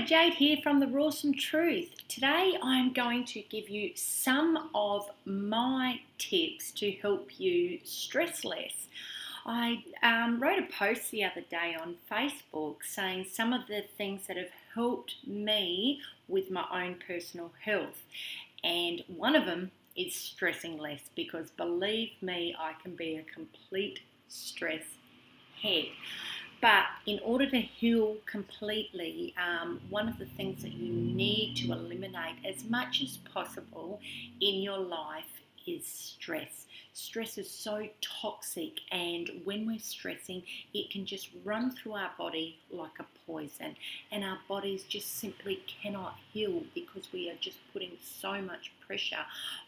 Jade here from The Rawsome Truth. Today I'm going to give you some of my tips to help you stress less. I wrote a post the other day on Facebook saying some of the things that have helped me with my own personal health, and one of them is stressing less, because believe me, I can be a complete stress head. But in order to heal completely, one of the things that you need to eliminate as much as possible in your life is stress. Stress is so toxic, and when we're stressing, it can just run through our body like a poison, and our bodies just simply cannot heal because we are just putting so much pressure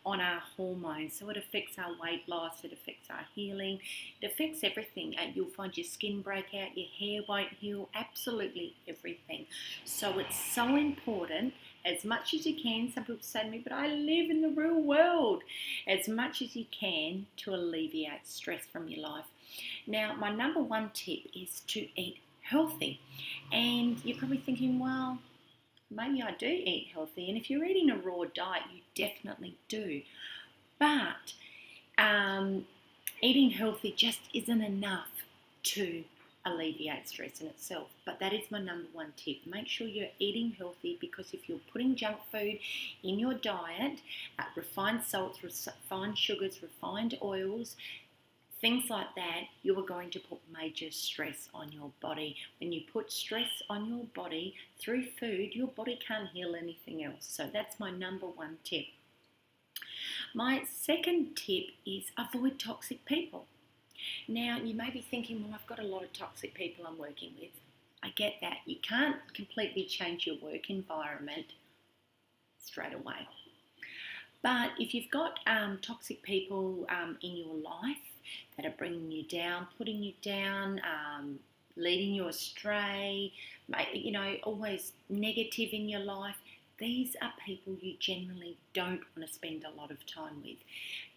on our hormones. So it affects our weight loss, it affects our healing, it affects everything, and you'll find your skin break out, your hair won't heal, absolutely everything. So it's so important, as much as you can. Some people say to me, but I live in the real world. As much as you can to alleviate stress from your life. Now, my number one tip is to eat healthy. And you're probably thinking, well, maybe I do eat healthy. And if you're eating a raw diet, you definitely do. But eating healthy just isn't enough to alleviate stress in itself. But that is my number one tip. Make sure you're eating healthy, because if you're putting junk food in your diet, refined salts, refined sugars, refined oils, things like that, you are going to put major stress on your body. When you put stress on your body through food, your body can't heal anything else. So that's my number one tip. My second tip is avoid toxic people. Now, you may be thinking, well, I've got a lot of toxic people I'm working with. I get that. You can't completely change your work environment straight away. But if you've got toxic people in your life that are bringing you down, putting you down, leading you astray, always negative in your life, these are people you generally don't want to spend a lot of time with.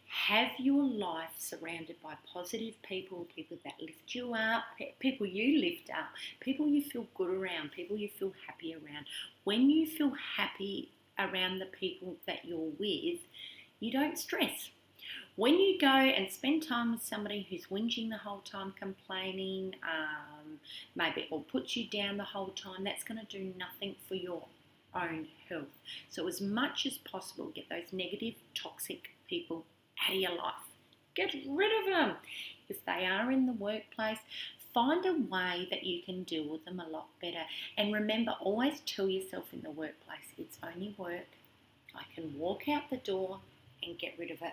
Have your life surrounded by positive people, people that lift you up, people you lift up, people you feel good around, people you feel happy around. When you feel happy around the people that you're with, you don't stress. When you go and spend time with somebody who's whinging the whole time, complaining, maybe, or puts you down the whole time, that's going to do nothing for your own health. So as much as possible, get those negative, toxic people out of your life. Get rid of them. If they are in the workplace, find a way that you can deal with them a lot better. And remember, always tell yourself in the workplace, it's only work. I can walk out the door and get rid of it.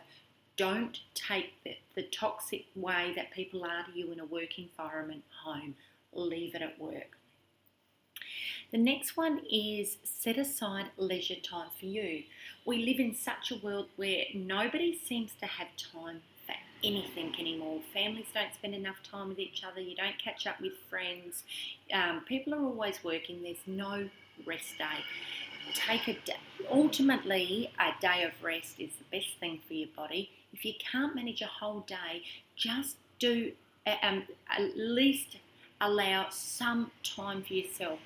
Don't take the toxic way that people are to you in a work environment home. Leave it at work. The next one is set aside leisure time for you. We live in such a world where nobody seems to have time for anything anymore. Families don't spend enough time with each other. You don't catch up with friends. People are always working. There's no rest day. Take a day. Ultimately, a day of rest is the best thing for your body. If you can't manage a whole day, just do at least allow some time for yourself.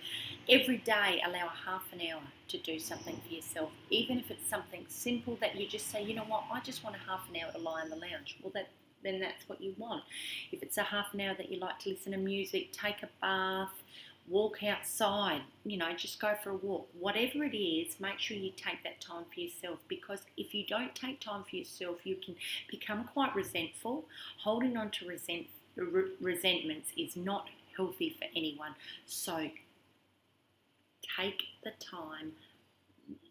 Every day, allow a half an hour to do something for yourself. Even if it's something simple that you just say, you know what, I just want a half an hour to lie on the lounge. Well, then that's what you want. If it's a half an hour that you like to listen to music, take a bath, walk outside, just go for a walk. Whatever it is, make sure you take that time for yourself, because if you don't take time for yourself, you can become quite resentful. Holding on to resentments is not healthy for anyone. So take the time,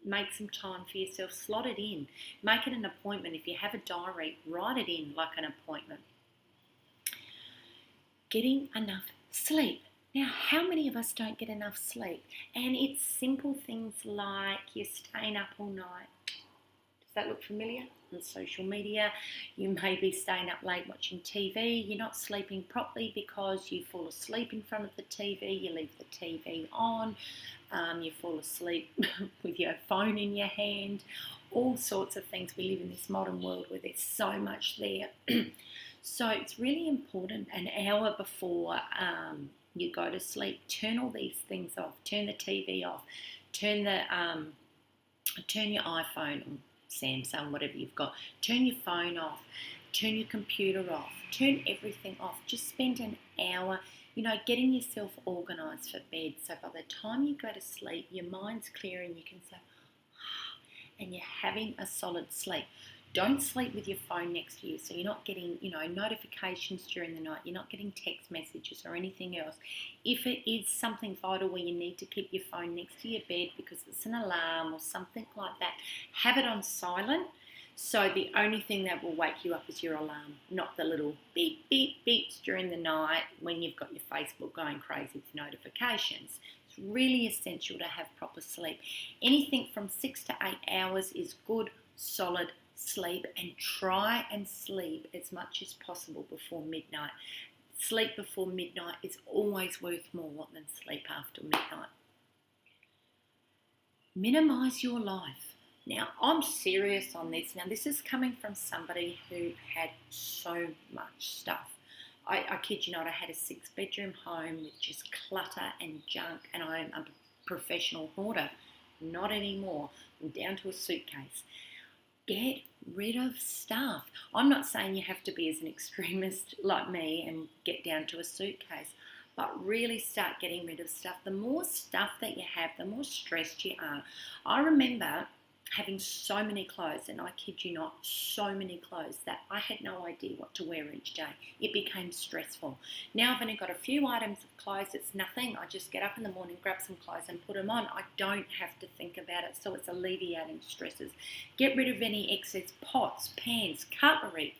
make some time for yourself, slot it in, make it an appointment. If you have a diary, write it in like an appointment. Getting enough sleep. Now, how many of us don't get enough sleep? And it's simple things like you're staying up all night. Does that look familiar? On social media, you may be staying up late watching TV. You're not sleeping properly because you fall asleep in front of the TV. You leave the TV on. You fall asleep with your phone in your hand. All sorts of things. We live in this modern world where there's so much there. So it's really important an hour before you go to sleep, turn all these things off. Turn the TV off. Turn your iPhone or Samsung, whatever you've got. Turn your phone off. Turn your computer off. Turn everything off. Just spend an hour, getting yourself organised for bed. So by the time you go to sleep, your mind's clear and you can say, and you're having a solid sleep. Don't sleep with your phone next to you, so you're not getting, notifications during the night. You're not getting text messages or anything else. If it is something vital where you need to keep your phone next to your bed because it's an alarm or something like that, have it on silent. So the only thing that will wake you up is your alarm, not the little beep, beep, beeps during the night when you've got your Facebook going crazy with notifications. It's really essential to have proper sleep. Anything from 6 to 8 hours is good, solid sleep, and try and sleep as much as possible before midnight. Sleep before midnight is always worth more than sleep after midnight. Minimise your life. Now, I'm serious on this. Now, this is coming from somebody who had so much stuff. I kid you not, I had a 6-bedroom home with just clutter and junk, and I'm a professional hoarder. Not anymore. I'm down to a suitcase. Get rid of stuff. I'm not saying you have to be as an extremist like me and get down to a suitcase, but really start getting rid of stuff. The more stuff that you have, the more stressed you are. I remember having so many clothes, and I kid you not, so many clothes that I had no idea what to wear each day. It became stressful. Now I've only got a few items of clothes. It's nothing. I just get up in the morning, grab some clothes and put them on. I don't have to think about it, so it's alleviating stresses. Get rid of any excess pots, pans, cutlery,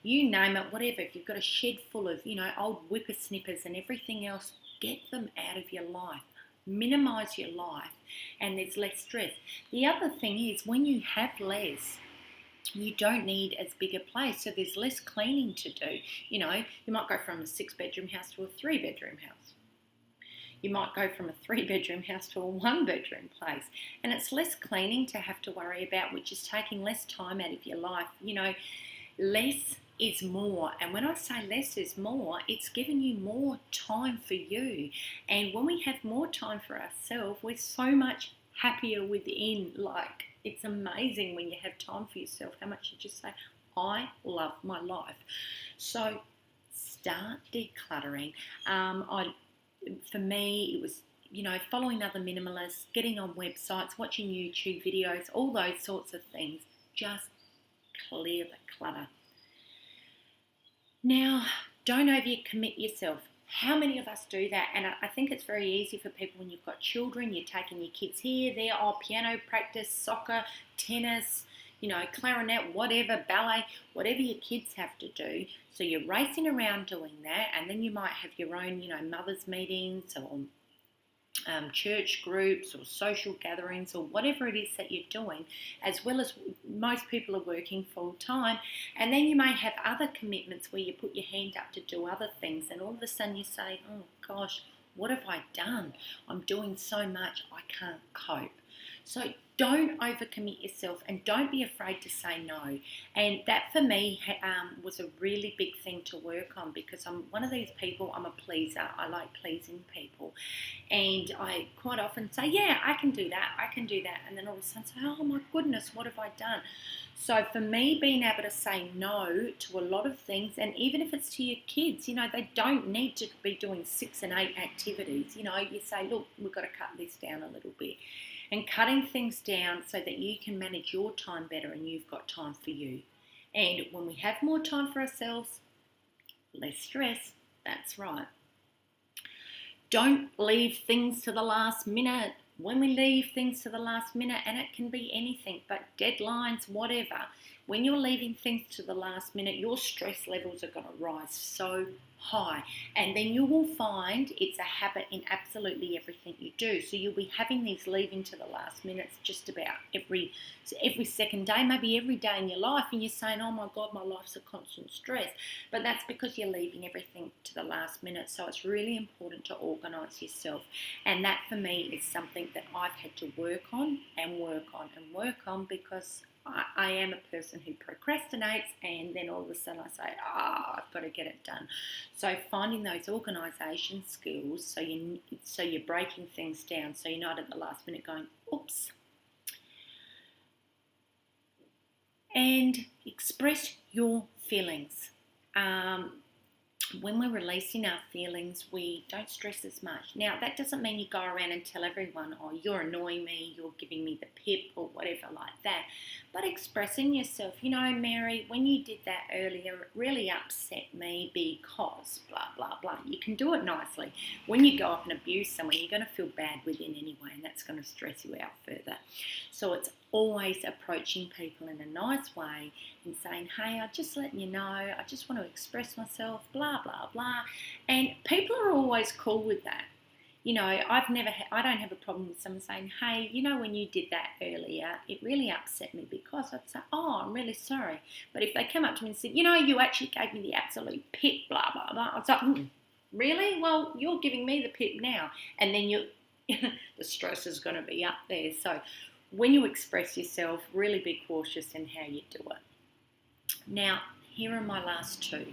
you name it, whatever. If you've got a shed full of, old whippersnippers and everything else, get them out of your life. Minimise your life, and there's less stress. The other thing is, when you have less, you don't need as big a place, so there's less cleaning to do. You might go from a 6-bedroom house to a 3-bedroom house. You might go from a 3-bedroom house to a 1-bedroom place, and it's less cleaning to have to worry about, which is taking less time out of your life. Less is more, and when I say less is more, it's giving you more time for you. And when we have more time for ourselves, we're so much happier within. Like, it's amazing when you have time for yourself, how much you just say, I love my life. So start decluttering. For me, it was following other minimalists, getting on websites, watching YouTube videos, all those sorts of things. Just clear the clutter. Now, don't overcommit yourself. How many of us do that? And I think it's very easy for people when you've got children, you're taking your kids here, there, piano practice, soccer, tennis, clarinet, whatever, ballet, whatever your kids have to do. So you're racing around doing that, and then you might have your own, mothers' meetings or church groups or social gatherings or whatever it is that you're doing, as well as most people are working full time. And then you may have other commitments where you put your hand up to do other things, and all of a sudden you say, oh gosh, what have I done? I'm doing so much, I can't cope. So don't overcommit yourself, and don't be afraid to say no. And that for me was a really big thing to work on, because I'm one of these people, I'm a pleaser. I like pleasing people. And I quite often say, yeah, I can do that. And then all of a sudden say, oh my goodness, what have I done? So for me, being able to say no to a lot of things, and even if it's to your kids, they don't need to be doing 6 and 8 activities. You say, look, we've got to cut this down a little bit. And cutting things down so that you can manage your time better and you've got time for you. And when we have more time for ourselves, less stress. That's right. Don't leave things to the last minute. When we leave things to the last minute, and it can be anything, but deadlines, whatever, when you're leaving things to the last minute, your stress levels are going to rise so high. And then you will find it's a habit in absolutely everything you do. So you'll be having these leaving to the last minutes just about every second day, maybe every day in your life, and you're saying, oh my God, my life's a constant stress. But that's because you're leaving everything to the last minute. So it's really important to organise yourself. And that for me is something that I've had to work on and work on and work on, because I am a person who procrastinates, and then all of a sudden I say, I've got to get it done. So finding those organisation skills, so you're breaking things down, so you're not at the last minute going, oops. And express your feelings. When we're releasing our feelings, we don't stress as much. Now, that doesn't mean you go around and tell everyone, oh, you're annoying me, you're giving me the pip, or whatever like that. But expressing yourself, you know, Mary, when you did that earlier, it really upset me because blah, blah, blah. You can do it nicely. When you go up and abuse someone, you're going to feel bad within anyway, and that's going to stress you out further. So it's always approaching people in a nice way and saying, hey, I'm just letting you know, I just want to express myself, blah, blah, blah. And people are always cool with that. You know, I don't have a problem with someone saying, hey, you know, when you did that earlier, it really upset me because I'd say, oh, I'm really sorry. But if they come up to me and said, you know, you actually gave me the absolute pip, blah, blah, blah, I'd say, really? Well, you're giving me the pip now. And then the stress is going to be up there. So when you express yourself, really be cautious in how you do it. Now, here are my last two.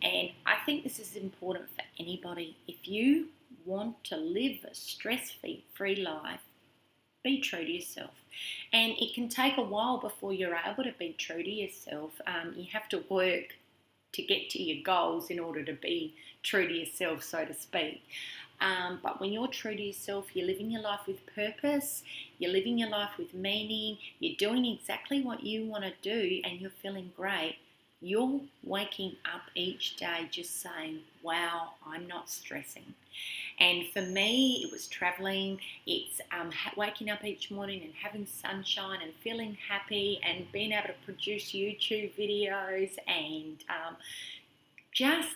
And I think this is important for anybody. If you want to live a stress-free life, be true to yourself. And it can take a while before you're able to be true to yourself. You have to work to get to your goals in order to be true to yourself, so to speak. But when you're true to yourself, you're living your life with purpose, you're living your life with meaning, you're doing exactly what you want to do, and you're feeling great. You're waking up each day just saying, wow, I'm not stressing. And for me, it was travelling. It's waking up each morning and having sunshine and feeling happy and being able to produce YouTube videos and just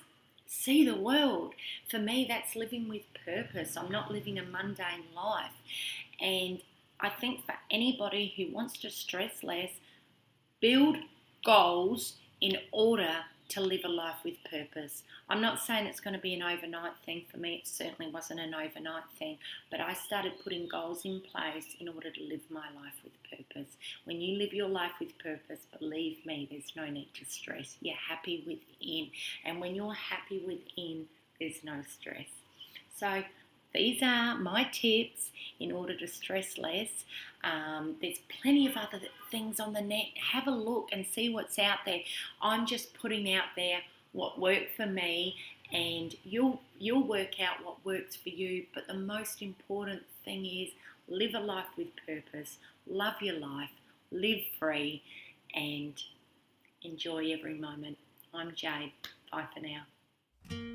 see the world. For me, that's living with purpose. I'm not living a mundane life. And I think for anybody who wants to stress less, build goals in order to live a life with purpose. I'm not saying it's going to be an overnight thing. For me, it certainly wasn't an overnight thing, but I started putting goals in place in order to live my life with purpose. When you live your life with purpose, believe me, there's no need to stress. You're happy within, and when you're happy within, there's no stress. So these are my tips in order to stress less. There's plenty of other things on the net. Have a look and see what's out there. I'm just putting out there what worked for me, and you'll work out what works for you. But the most important thing is live a life with purpose, love your life, live free, and enjoy every moment. I'm Jade. Bye for now.